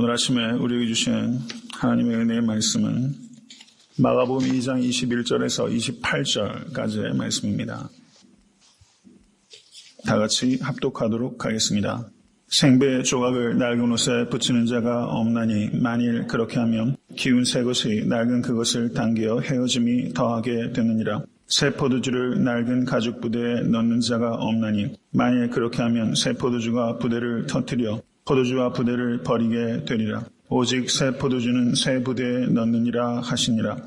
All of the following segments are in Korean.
오늘 아침에 우리에게 주신 하나님의 은혜의 말씀은 마가복음 2장 21절에서 28절까지의 말씀입니다. 다 같이 합독하도록 하겠습니다. 생배 조각을 낡은 옷에 붙이는 자가 없나니 만일 그렇게 하면 기운 새 것이 낡은 그것을 당겨 헤어짐이 더하게 되느니라. 새 포도주를 낡은 가죽 부대에 넣는 자가 없나니 만일 그렇게 하면 새 포도주가 부대를 터뜨려 포도주와 부대를 버리게 되리라. 오직 새 포도주는 새 부대에 넣느니라 하시니라.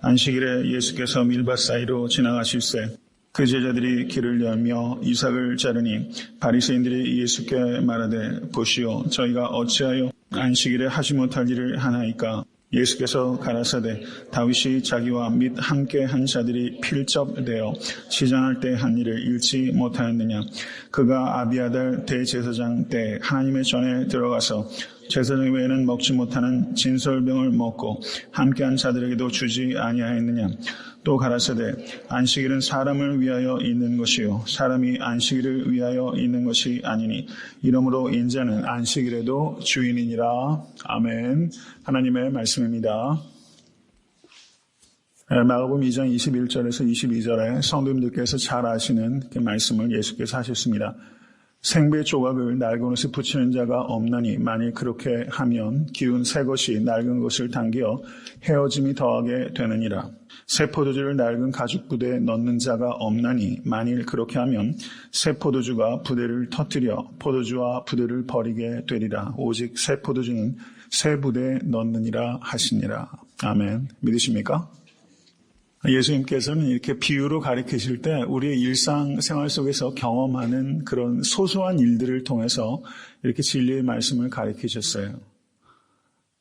안식일에 예수께서 밀밭 사이로 지나가실새 그 제자들이 길을 열며 이삭을 자르니 바리새인들이 예수께 말하되 보시오 저희가 어찌하여 안식일에 하지 못할 일을 하나이까. 예수께서 가라사대 다윗이 자기와 및 함께 한 자들이 필접되어 시장할 때 한 일을 잃지 못하였느냐. 그가 아비아달 대제사장 때 하나님의 전에 들어가서 제사장 외에는 먹지 못하는 진설병을 먹고 함께한 자들에게도 주지 아니하였느냐. 또 가라사대 안식일은 사람을 위하여 있는 것이요 사람이 안식일을 위하여 있는 것이 아니니 이러므로 인자는 안식일에도 주인이니라. 아멘. 하나님의 말씀입니다. 마가복음 2장 21절에서 22절에 성도님들께서 잘 아시는 그 말씀을 예수께서 하셨습니다. 생배 조각을 낡은 옷에 붙이는 자가 없나니 만일 그렇게 하면 기운 새 것이 낡은 것을 당겨 헤어짐이 더하게 되느니라. 새 포도주를 낡은 가죽 부대에 넣는 자가 없나니 만일 그렇게 하면 새 포도주가 부대를 터뜨려 포도주와 부대를 버리게 되리라. 오직 새 포도주는 새 부대에 넣느니라 하시니라. 아멘. 믿으십니까? 예수님께서는 이렇게 비유로 가르치실 때 우리의 일상생활 속에서 경험하는 그런 소소한 일들을 통해서 이렇게 진리의 말씀을 가르치셨어요.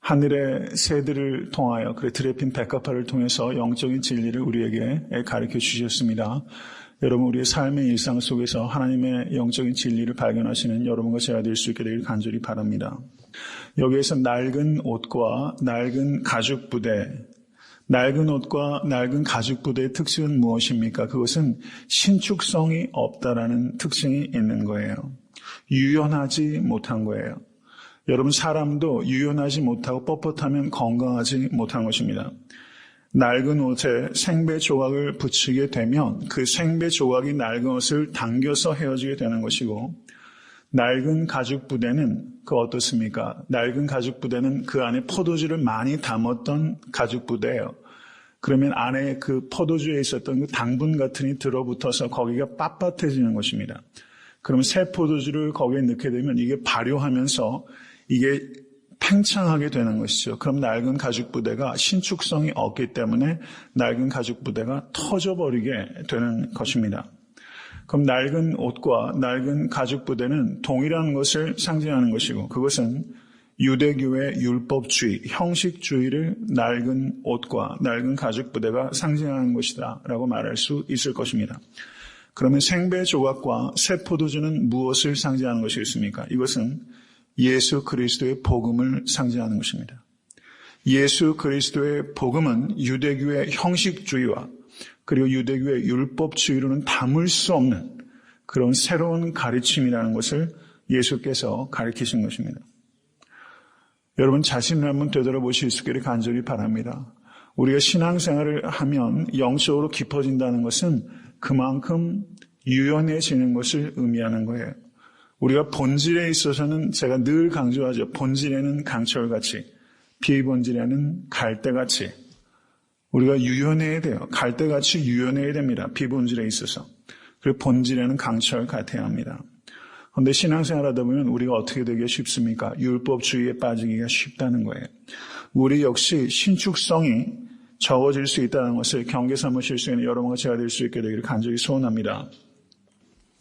하늘의 새들을 통하여 그 드레핀 백합화를 통해서 영적인 진리를 우리에게 가르쳐 주셨습니다. 여러분 우리의 삶의 일상 속에서 하나님의 영적인 진리를 발견하시는 여러분과 제가 될 수 있게 되길 간절히 바랍니다. 여기에서 낡은 옷과 낡은 가죽 부대, 낡은 옷과 낡은 가죽 부대의 특징은 무엇입니까? 그것은 신축성이 없다라는 특징이 있는 거예요. 유연하지 못한 거예요. 여러분 사람도 유연하지 못하고 뻣뻣하면 건강하지 못한 것입니다. 낡은 옷에 생배 조각을 붙이게 되면 그 생배 조각이 낡은 옷을 당겨서 헤어지게 되는 것이고 낡은 가죽 부대는 어떻습니까? 낡은 가죽 부대는 그 안에 포도주를 많이 담았던 가죽 부대예요. 그러면 안에 그 포도주에 있었던 그 당분 같은 이 들어붙어서 거기가 빳빳해지는 것입니다. 그러면 새 포도주를 거기에 넣게 되면 이게 발효하면서 이게 팽창하게 되는 것이죠. 그럼 낡은 가죽 부대가 신축성이 없기 때문에 낡은 가죽 부대가 터져버리게 되는 것입니다. 그럼 낡은 옷과 낡은 가죽 부대는 동일한 것을 상징하는 것이고 그것은 유대교의 율법주의, 형식주의를 낡은 옷과 낡은 가죽 부대가 상징하는 것이다 라고 말할 수 있을 것입니다. 그러면 생배 조각과 새 포도주는 무엇을 상징하는 것이겠습니까? 이것은 예수 그리스도의 복음을 상징하는 것입니다. 예수 그리스도의 복음은 유대교의 형식주의와 그리고 유대교의 율법주의로는 담을 수 없는 그런 새로운 가르침이라는 것을 예수께서 가르치신 것입니다. 여러분 자신을 한번 되돌아보실 수 있기를 간절히 바랍니다. 우리가 신앙생활을 하면 영적으로 깊어진다는 것은 그만큼 유연해지는 것을 의미하는 거예요. 우리가 본질에 있어서는 제가 늘 강조하죠. 본질에는 강철같이, 비본질에는 갈대같이. 우리가 유연해야 돼요. 갈대같이 유연해야 됩니다. 비본질에 있어서. 그리고 본질에는 강철 같아야 합니다. 그런데 신앙생활 하다 보면 우리가 어떻게 되기가 쉽습니까? 율법주의에 빠지기가 쉽다는 거예요. 우리 역시 신축성이 적어질 수 있다는 것을 경계 삼으실 수 있는 여러분과 제가 될 수 있게 되기를 간절히 소원합니다.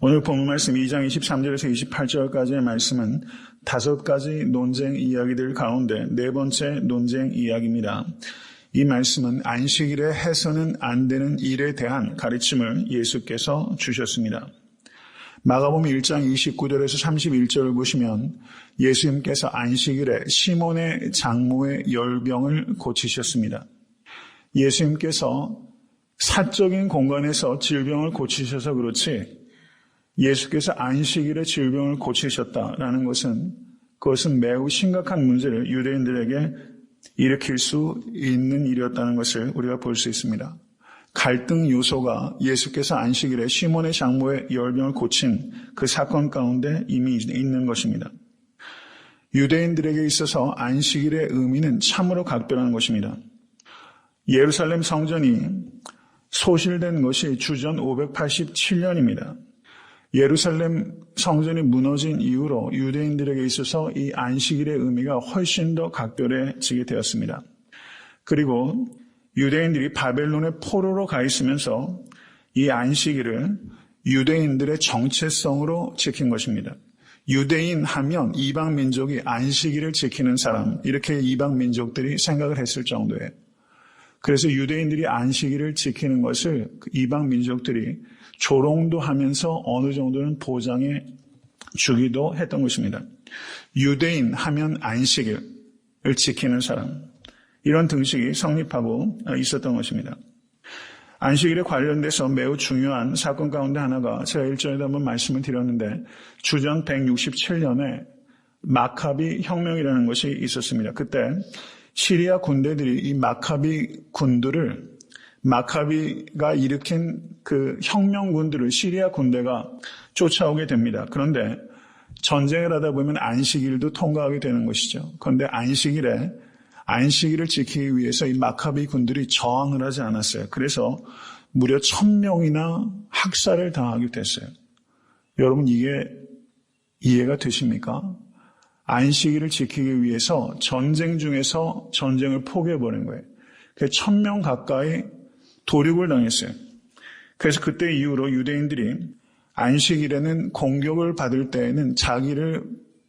오늘 본문 말씀 2장 23절에서 28절까지의 말씀은 5가지 논쟁 이야기들 가운데 4번째 논쟁 이야기입니다. 이 말씀은 안식일에 해서는 안 되는 일에 대한 가르침을 예수께서 주셨습니다. 마가복음 1장 29절에서 31절을 보시면 예수님께서 안식일에 시몬의 장모의 열병을 고치셨습니다. 예수님께서 사적인 공간에서 질병을 고치셔서 그렇지 예수께서 안식일에 질병을 고치셨다라는 것은 그것은 매우 심각한 문제를 유대인들에게 일으킬 수 있는 일이었다는 것을 우리가 볼 수 있습니다. 갈등 요소가 예수께서 안식일에 시몬의 장모의 열병을 고친 그 사건 가운데 이미 있는 것입니다. 유대인들에게 있어서 안식일의 의미는 참으로 각별한 것입니다. 예루살렘 성전이 소실된 것이 주전 587년입니다. 예루살렘 성전이 무너진 이후로 유대인들에게 있어서 이 안식일의 의미가 훨씬 더 각별해지게 되었습니다. 그리고 유대인들이 바벨론의 포로로 가 있으면서 이 안식일을 유대인들의 정체성으로 지킨 것입니다. 유대인 하면 이방 민족이 안식일을 지키는 사람, 이렇게 이방 민족들이 생각을 했을 정도예요. 그래서 유대인들이 안식일을 지키는 것을 이방 민족들이 조롱도 하면서 어느 정도는 보장해 주기도 했던 것입니다. 유대인 하면 안식일을 지키는 사람, 이런 등식이 성립하고 있었던 것입니다. 안식일에 관련돼서 매우 중요한 사건 가운데 하나가 제가 일전에도 한번 말씀을 드렸는데 주전 167년에 마카비 혁명이라는 것이 있었습니다. 그때 시리아 군대들이 이 마카비 군들을 마카비가 일으킨 그 혁명군들을 시리아 군대가 쫓아오게 됩니다. 그런데 전쟁을 하다 보면 안식일도 통과하게 되는 것이죠. 그런데 안식일을 지키기 위해서 이 마카비 군들이 저항을 하지 않았어요. 그래서 무려 1000명이나 학살을 당하게 됐어요. 여러분 이게 이해가 되십니까? 안식일을 지키기 위해서 전쟁 중에서 전쟁을 포기해버린 거예요. 그래서 1000명 가까이 도륙을 당했어요. 그래서 그때 이후로 유대인들이 안식일에는 공격을 받을 때에는 자기를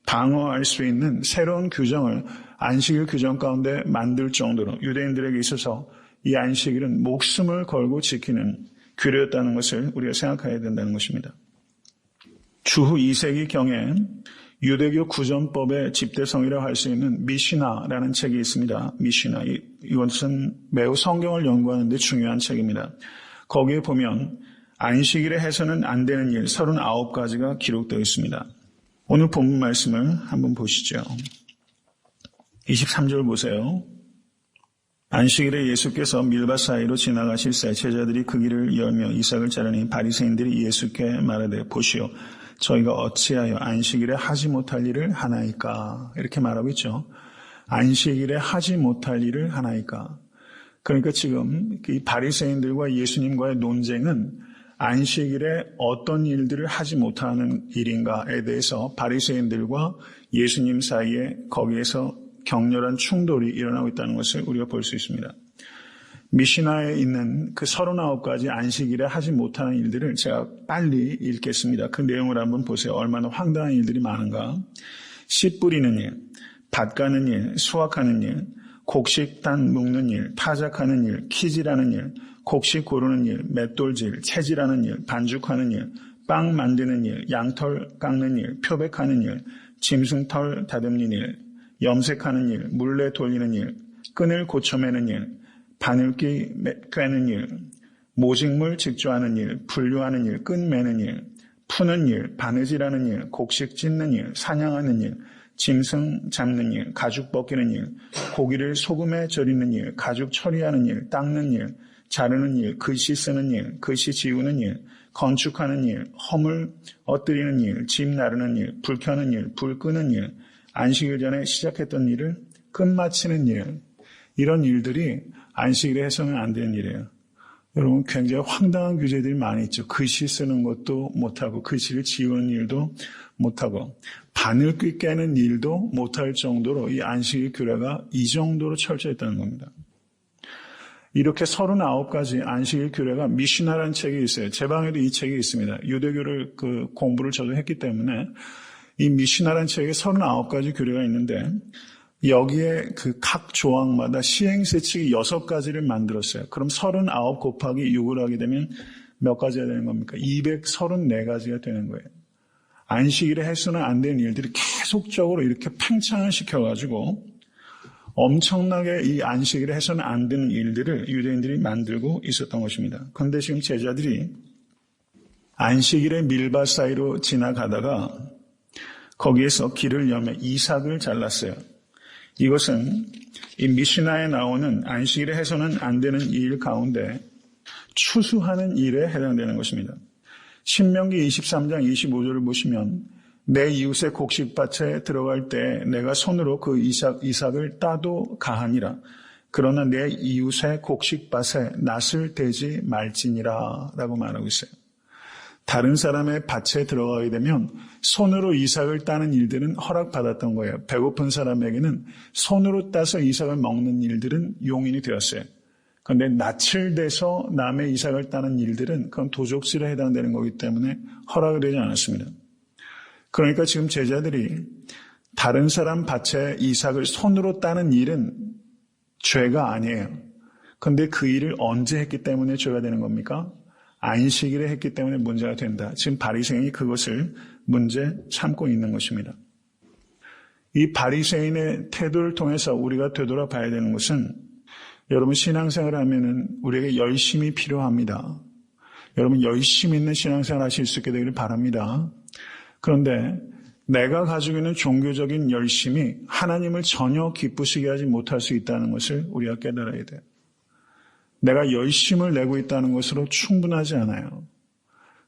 방어할 수 있는 새로운 규정을 안식일 규정 가운데 만들 정도로 유대인들에게 있어서 이 안식일은 목숨을 걸고 지키는 규례였다는 것을 우리가 생각해야 된다는 것입니다. 주후 2세기경에 유대교 구전법의 집대성이라고 할 수 있는 미시나라는 책이 있습니다. 미시나. 이것은 매우 성경을 연구하는 데 중요한 책입니다. 거기에 보면 안식일에 해서는 안 되는 일 39가지가 기록되어 있습니다. 오늘 본문 말씀을 한번 보시죠. 23절 보세요. 안식일에 예수께서 밀밭 사이로 지나가실새 제자들이 그 길을 열며 이삭을 자르니 바리새인들이 예수께 말하되 보시오 저희가 어찌하여 안식일에 하지 못할 일을 하나이까 이렇게 말하고 있죠. 안식일에 하지 못할 일을 하나이까. 그러니까 지금 이 바리새인들과 예수님과의 논쟁은 안식일에 어떤 일들을 하지 못하는 일인가에 대해서 바리새인들과 예수님 사이에 거기에서 격렬한 충돌이 일어나고 있다는 것을 우리가 볼 수 있습니다. 미시나에 있는 그 39가지 안식일에 하지 못하는 일들을 제가 빨리 읽겠습니다. 그 내용을 한번 보세요. 얼마나 황당한 일들이 많은가. 씨 뿌리는 일, 밭 가는 일, 수확하는 일, 곡식단 묶는 일, 타작하는 일, 키질하는 일, 곡식 고르는 일, 맷돌질, 채질하는 일, 반죽하는 일, 빵 만드는 일, 양털 깎는 일, 표백하는 일, 짐승털 다듬는 일, 염색하는 일, 물레 돌리는 일, 끈을 고쳐매는 일, 바늘기 꿰는 일, 모직물 직조하는 일, 분류하는 일, 끈 매는 일, 푸는 일, 바느질하는 일, 곡식 찢는 일, 사냥하는 일, 짐승 잡는 일, 가죽 벗기는 일, 고기를 소금에 절이는 일, 가죽 처리하는 일, 닦는 일, 자르는 일, 글씨 쓰는 일, 글씨 지우는 일, 건축하는 일, 허물 엇드리는 일, 집 나르는 일, 불 켜는 일, 불 끄는 일, 안식일 전에 시작했던 일을 끝마치는 일, 이런 일들이 안식일에 해서는 안 되는 일이에요. 여러분 굉장히 황당한 규제들이 많이 있죠. 글씨 쓰는 것도 못하고 글씨를 지우는 일도 못하고 바늘귀 깨는 일도 못할 정도로 이 안식일 규례가 이 정도로 철저했다는 겁니다. 이렇게 39가지 안식일 규례가 미시나라는 책이 있어요. 제 방에도 이 책이 있습니다. 유대교를 공부를 저도 했기 때문에 이 미시나라는 책에 39가지 규례가 있는데 여기에 각 조항마다 시행세칙이 6가지를 만들었어요. 그럼 39 곱하기 6을 하게 되면 몇 가지가 되는 겁니까? 234가지가 되는 거예요. 안식일에 해서는 안 되는 일들이 계속적으로 이렇게 팽창을 시켜가지고 엄청나게 이 안식일에 해서는 안 되는 일들을 유대인들이 만들고 있었던 것입니다. 그런데 지금 제자들이 안식일에 밀밭 사이로 지나가다가 거기에서 길을 여며 이삭을 잘랐어요. 이것은 이 미시나에 나오는 안식일에 해서는 안 되는 일 가운데 추수하는 일에 해당되는 것입니다. 신명기 23장 25절을 보시면 내 이웃의 곡식밭에 들어갈 때 내가 손으로 그 이삭을 따도 가하니라. 그러나 내 이웃의 곡식밭에 낫을 대지 말지니라 라고 말하고 있어요. 다른 사람의 밭에 들어가게 되면 손으로 이삭을 따는 일들은 허락받았던 거예요. 배고픈 사람에게는 손으로 따서 이삭을 먹는 일들은 용인이 되었어요. 그런데 낯을 대서 남의 이삭을 따는 일들은 그건 도적질에 해당되는 거기 때문에 허락을 되지 않았습니다. 그러니까 지금 제자들이 다른 사람 밭에 이삭을 손으로 따는 일은 죄가 아니에요. 그런데 그 일을 언제 했기 때문에 죄가 되는 겁니까? 안식일에 했기 때문에 문제가 된다. 지금 바리새인이 그것을 문제 삼고 있는 것입니다. 이 바리새인의 태도를 통해서 우리가 되돌아봐야 되는 것은 여러분 신앙생활을 하면은 우리에게 열심이 필요합니다. 여러분 열심히 있는 신앙생활 하실 수 있게 되기를 바랍니다. 그런데 내가 가지고 있는 종교적인 열심이 하나님을 전혀 기쁘시게 하지 못할 수 있다는 것을 우리가 깨달아야 돼요. 내가 열심을 내고 있다는 것으로 충분하지 않아요.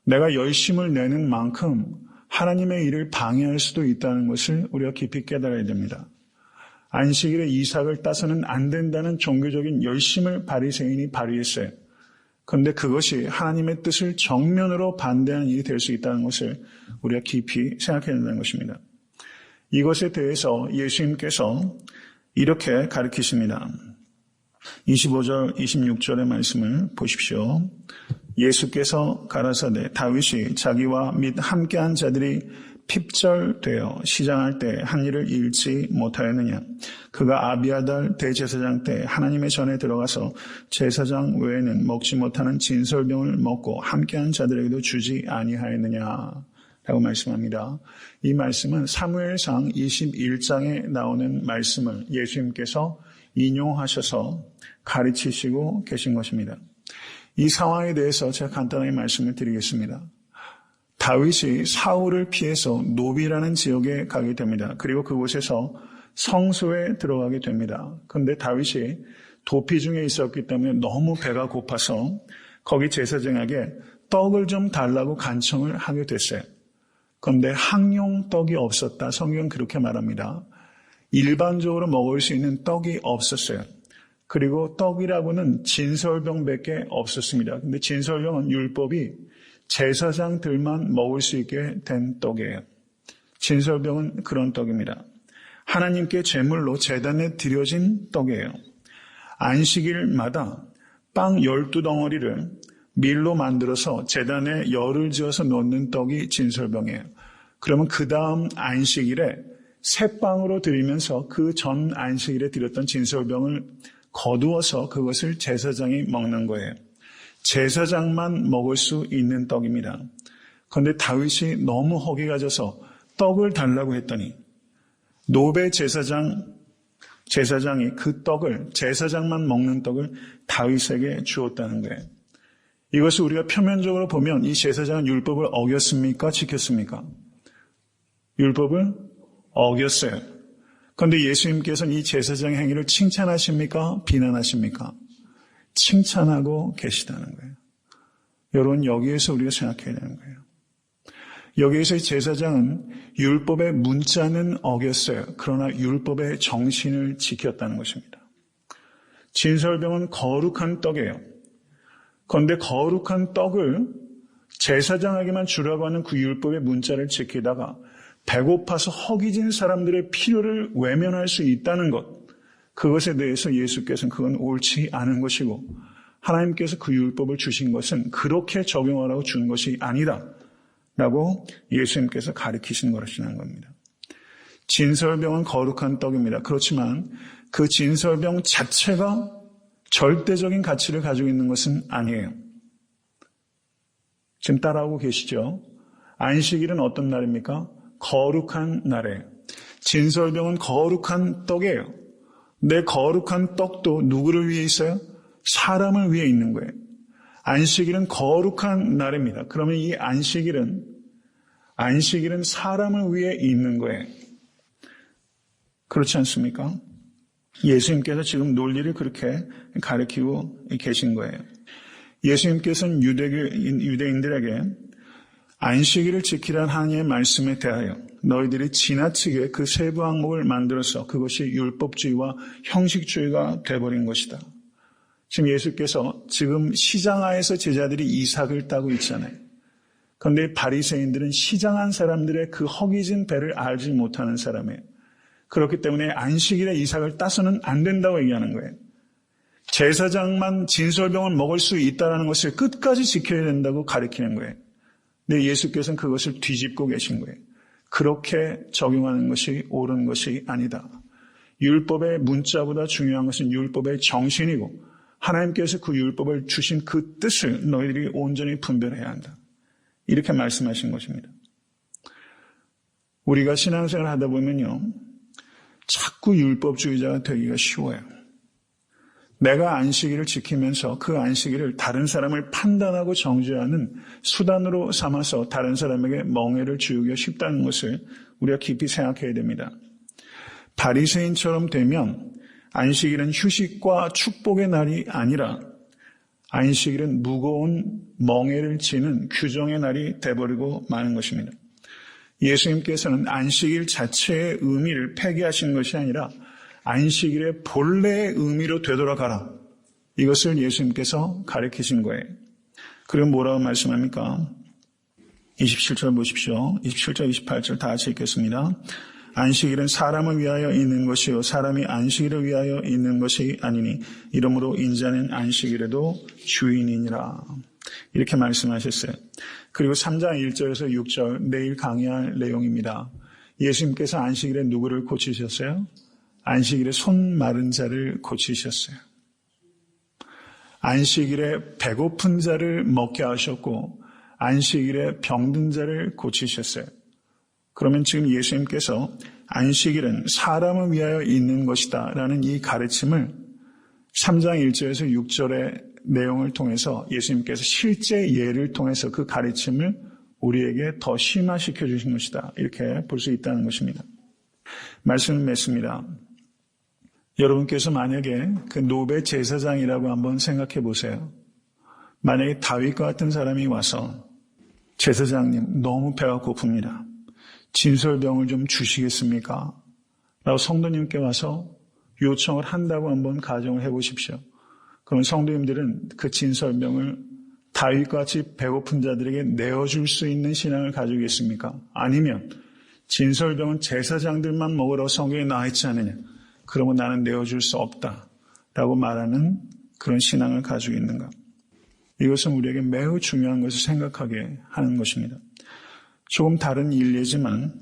내가 열심을 내는 만큼 하나님의 일을 방해할 수도 있다는 것을 우리가 깊이 깨달아야 됩니다. 안식일에 이삭을 따서는 안 된다는 종교적인 열심을 바리새인이 발휘했어요. 그런데 그것이 하나님의 뜻을 정면으로 반대하는 일이 될 수 있다는 것을 우리가 깊이 생각해야 된다는 것입니다. 이것에 대해서 예수님께서 이렇게 가르치십니다. 25절, 26절의 말씀을 보십시오. 예수께서 가라사대 다윗이 자기와 및 함께한 자들이 핍절되어 시장할 때 한 일을 잃지 못하였느냐. 그가 아비아달 대제사장 때 하나님의 전에 들어가서 제사장 외에는 먹지 못하는 진설병을 먹고 함께한 자들에게도 주지 아니하였느냐 라고 말씀합니다. 이 말씀은 사무엘상 21장에 나오는 말씀을 예수님께서 인용하셔서 가르치시고 계신 것입니다. 이 상황에 대해서 제가 간단하게 말씀을 드리겠습니다. 다윗이 사울을 피해서 노비라는 지역에 가게 됩니다. 그리고 그곳에서 성소에 들어가게 됩니다. 그런데 다윗이 도피 중에 있었기 때문에 너무 배가 고파서 거기 제사장에게 떡을 좀 달라고 간청을 하게 됐어요. 그런데 항용떡이 없었다. 성경은 그렇게 말합니다. 일반적으로 먹을 수 있는 떡이 없었어요. 그리고 떡이라고는 진설병밖에 없었습니다. 근데 진설병은 율법이 제사장들만 먹을 수 있게 된 떡이에요. 진설병은 그런 떡입니다. 하나님께 제물로 제단에 드려진 떡이에요. 안식일마다 빵 12덩어리를 밀로 만들어서 제단에 열을 지어서 놓는 떡이 진설병이에요. 그러면 그 다음 안식일에 새 빵으로 드리면서 그 전 안식일에 드렸던 진설병을 거두어서 그것을 제사장이 먹는 거예요. 제사장만 먹을 수 있는 떡입니다. 그런데 다윗이 너무 허기가 져서 떡을 달라고 했더니 노베 제사장이 그 떡을 제사장만 먹는 떡을 다윗에게 주었다는 거예요. 이것을 우리가 표면적으로 보면 이 제사장은 율법을 어겼습니까? 지켰습니까? 율법을 어겼어요. 그런데 예수님께서는 이 제사장의 행위를 칭찬하십니까? 비난하십니까? 칭찬하고 계시다는 거예요. 여러분 여기에서 우리가 생각해야 되는 거예요. 여기에서 이 제사장은 율법의 문자는 어겼어요. 그러나 율법의 정신을 지켰다는 것입니다. 진설병은 거룩한 떡이에요. 그런데 거룩한 떡을 제사장에게만 주라고 하는 그 율법의 문자를 지키다가 배고파서 허기진 사람들의 필요를 외면할 수 있다는 것, 그것에 대해서 예수께서는 그건 옳지 않은 것이고 하나님께서 그 율법을 주신 것은 그렇게 적용하라고 준 것이 아니다 라고 예수님께서 가르치신 것이라는 겁니다. 진설병은 거룩한 떡입니다. 그렇지만 그 진설병 자체가 절대적인 가치를 가지고 있는 것은 아니에요. 지금 따라오고 계시죠? 안식일은 어떤 날입니까? 거룩한 날이에요. 진설병은 거룩한 떡이에요. 내 거룩한 떡도 누구를 위해 있어요? 사람을 위해 있는 거예요. 안식일은 거룩한 날입니다. 그러면 이 안식일은 안식일은 사람을 위해 있는 거예요. 그렇지 않습니까? 예수님께서 지금 논리를 그렇게 가르치고 계신 거예요. 예수님께서는 유대인들에게 안식일을 지키라는 하나님의 말씀에 대하여 너희들이 지나치게 그 세부 항목을 만들어서 그것이 율법주의와 형식주의가 돼버린 것이다. 지금 예수께서 지금 시장하에서 제자들이 이삭을 따고 있잖아요. 그런데 바리새인들은 시장한 사람들의 그 허기진 배를 알지 못하는 사람이에요. 그렇기 때문에 안식일에 이삭을 따서는 안 된다고 얘기하는 거예요. 제사장만 진설병을 먹을 수 있다는 것을 끝까지 지켜야 된다고 가르치는 거예요. 근데 예수께서는 그것을 뒤집고 계신 거예요. 그렇게 적용하는 것이 옳은 것이 아니다. 율법의 문자보다 중요한 것은 율법의 정신이고 하나님께서 그 율법을 주신 그 뜻을 너희들이 온전히 분별해야 한다. 이렇게 말씀하신 것입니다. 우리가 신앙생활을 하다 보면요, 자꾸 율법주의자가 되기가 쉬워요. 내가 안식일을 지키면서 그 안식일을 다른 사람을 판단하고 정죄하는 수단으로 삼아서 다른 사람에게 멍해를 주기가 쉽다는 것을 우리가 깊이 생각해야 됩니다. 바리새인처럼 되면 안식일은 휴식과 축복의 날이 아니라 안식일은 무거운 멍해를 지는 규정의 날이 돼버리고 마는 것입니다. 예수님께서는 안식일 자체의 의미를 폐기하신 것이 아니라 안식일의 본래의 의미로 되돌아가라. 이것을 예수님께서 가르치신 거예요. 그리고 뭐라고 말씀합니까? 27절 보십시오. 27절, 28절 다 같이 읽겠습니다. 안식일은 사람을 위하여 있는 것이요 사람이 안식일을 위하여 있는 것이 아니니 이러므로 인자는 안식일에도 주인이니라. 이렇게 말씀하셨어요. 그리고 3장 1절에서 6절 내일 강의할 내용입니다. 예수님께서 안식일에 누구를 고치셨어요? 안식일에 손 마른 자를 고치셨어요. 안식일에 배고픈 자를 먹게 하셨고 안식일에 병든 자를 고치셨어요. 그러면 지금 예수님께서 안식일은 사람을 위하여 있는 것이다 라는 이 가르침을 3장 1절에서 6절의 내용을 통해서 예수님께서 실제 예를 통해서 그 가르침을 우리에게 더 심화시켜 주신 것이다. 이렇게 볼 수 있다는 것입니다. 말씀을 맺습니다. 여러분께서 만약에 그 노베 제사장이라고 한번 생각해 보세요. 만약에 다윗과 같은 사람이 와서 제사장님 너무 배가 고픕니다. 진설병을 좀 주시겠습니까? 라고 성도님께 와서 요청을 한다고 한번 가정을 해보십시오. 그럼 성도님들은 그 진설병을 다윗과 같이 배고픈 자들에게 내어줄 수 있는 신앙을 가지고 있습니까? 아니면 진설병은 제사장들만 먹으라고 성경에 나와 있지 않느냐? 그러면 나는 내어줄 수 없다라고 말하는 그런 신앙을 가지고 있는가? 이것은 우리에게 매우 중요한 것을 생각하게 하는 것입니다. 조금 다른 일례지만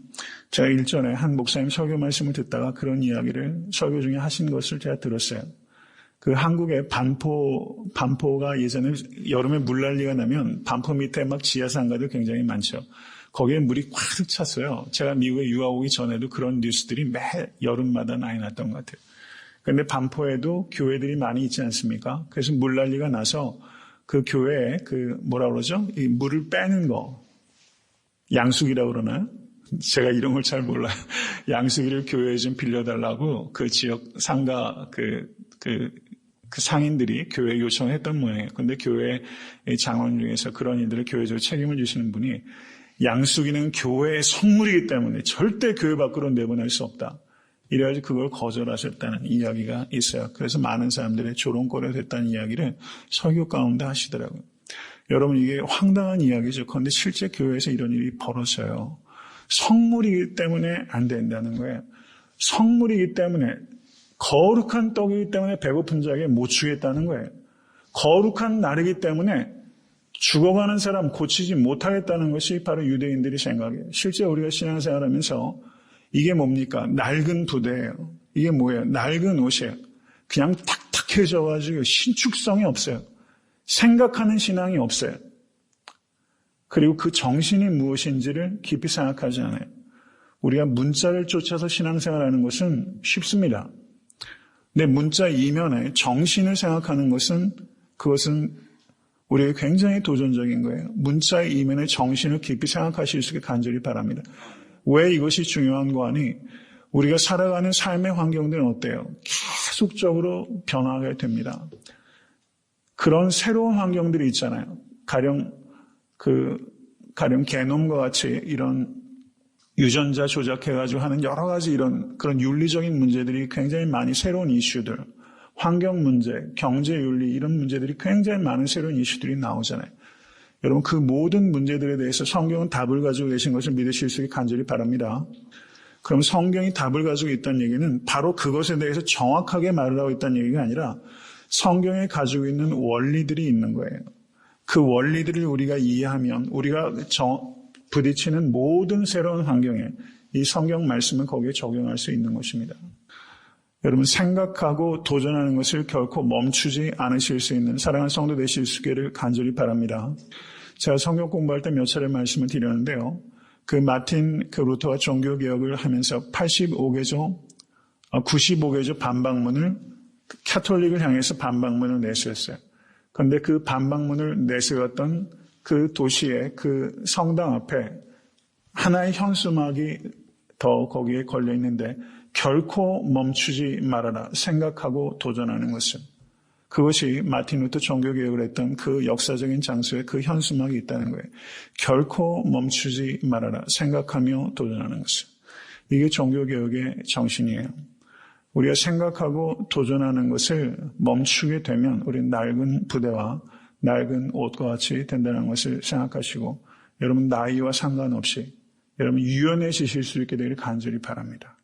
제가 일전에 한 목사님 설교 말씀을 듣다가 그런 이야기를 설교 중에 하신 것을 제가 들었어요. 그 한국의 반포가 예전에 여름에 물난리가 나면 반포 밑에 막 지하상가들 굉장히 많죠. 거기에 물이 꽉 찼어요. 제가 미국에 유학 오기 전에도 그런 뉴스들이 매 여름마다 많이 났던 것 같아요. 그런데 반포에도 교회들이 많이 있지 않습니까? 그래서 물난리가 나서 그 교회에 뭐라 그러죠? 이 물을 빼는 거. 양수기라고 그러나요? 제가 이런 걸 잘 몰라요. 양수기를 교회에 좀 빌려달라고 그 지역 상가 그 상인들이 교회에 요청했던 모양이에요. 그런데 교회 장원 중에서 그런 일들을 교회적으로 책임을 지시는 분이 양수기는 교회의 성물이기 때문에 절대 교회 밖으로 내보낼 수 없다. 이래가지고 그걸 거절하셨다는 이야기가 있어요. 그래서 많은 사람들의 조롱거리가 됐다는 이야기를 설교 가운데 하시더라고요. 여러분 이게 황당한 이야기죠. 그런데 실제 교회에서 이런 일이 벌어져요. 성물이기 때문에 안 된다는 거예요. 성물이기 때문에 거룩한 떡이기 때문에 배고픈 자에게 못 주겠다는 거예요. 거룩한 날이기 때문에 죽어가는 사람 고치지 못하겠다는 것이 바로 유대인들이 생각해요. 실제 우리가 신앙생활하면서 이게 뭡니까? 낡은 부대예요. 이게 뭐예요? 낡은 옷이에요. 그냥 탁탁해져가지고 신축성이 없어요. 생각하는 신앙이 없어요. 그리고 그 정신이 무엇인지를 깊이 생각하지 않아요. 우리가 문자를 쫓아서 신앙생활하는 것은 쉽습니다. 근데 문자 이면에 정신을 생각하는 것은 그것은 우리에게 굉장히 도전적인 거예요. 문자의 이면의 정신을 깊이 생각하실 수 있게 간절히 바랍니다. 왜 이것이 중요한 거 아니? 우리가 살아가는 삶의 환경들은 어때요? 계속적으로 변화하게 됩니다. 그런 새로운 환경들이 있잖아요. 가령 게놈과 같이 이런 유전자 조작해가지고 하는 여러 가지 그런 윤리적인 문제들이 굉장히 많이 새로운 이슈들, 환경 문제, 경제 윤리 이런 문제들이 굉장히 많은 새로운 이슈들이 나오잖아요. 여러분 그 모든 문제들에 대해서 성경은 답을 가지고 계신 것을 믿으실 수 있게 간절히 바랍니다. 그럼 성경이 답을 가지고 있다는 얘기는 바로 그것에 대해서 정확하게 말을 하고 있다는 얘기가 아니라 성경에 가지고 있는 원리들이 있는 거예요. 그 원리들을 우리가 이해하면 우리가 부딪히는 모든 새로운 환경에 이 성경 말씀은 거기에 적용할 수 있는 것입니다. 여러분 생각하고 도전하는 것을 결코 멈추지 않으실 수 있는 사랑하는 성도 되실 수 있기를 간절히 바랍니다. 제가 성경 공부할 때 몇 차례 말씀을 드렸는데요. 그 마틴 루터가 종교개혁을 하면서 95개조 반박문을 캐톨릭을 향해서 반박문을 내세웠어요. 그런데 그 반박문을 내세웠던 그 도시의 그 성당 앞에 하나의 현수막이 더 거기에 걸려 있는데 결코 멈추지 말아라. 생각하고 도전하는 것은. 그것이 마틴 루터 종교개혁을 했던 그 역사적인 장소에 그 현수막이 있다는 거예요. 결코 멈추지 말아라. 생각하며 도전하는 것은. 이게 종교개혁의 정신이에요. 우리가 생각하고 도전하는 것을 멈추게 되면 우리는 낡은 부대와 낡은 옷과 같이 된다는 것을 생각하시고 여러분 나이와 상관없이 여러분 유연해지실 수 있게 되기를 간절히 바랍니다.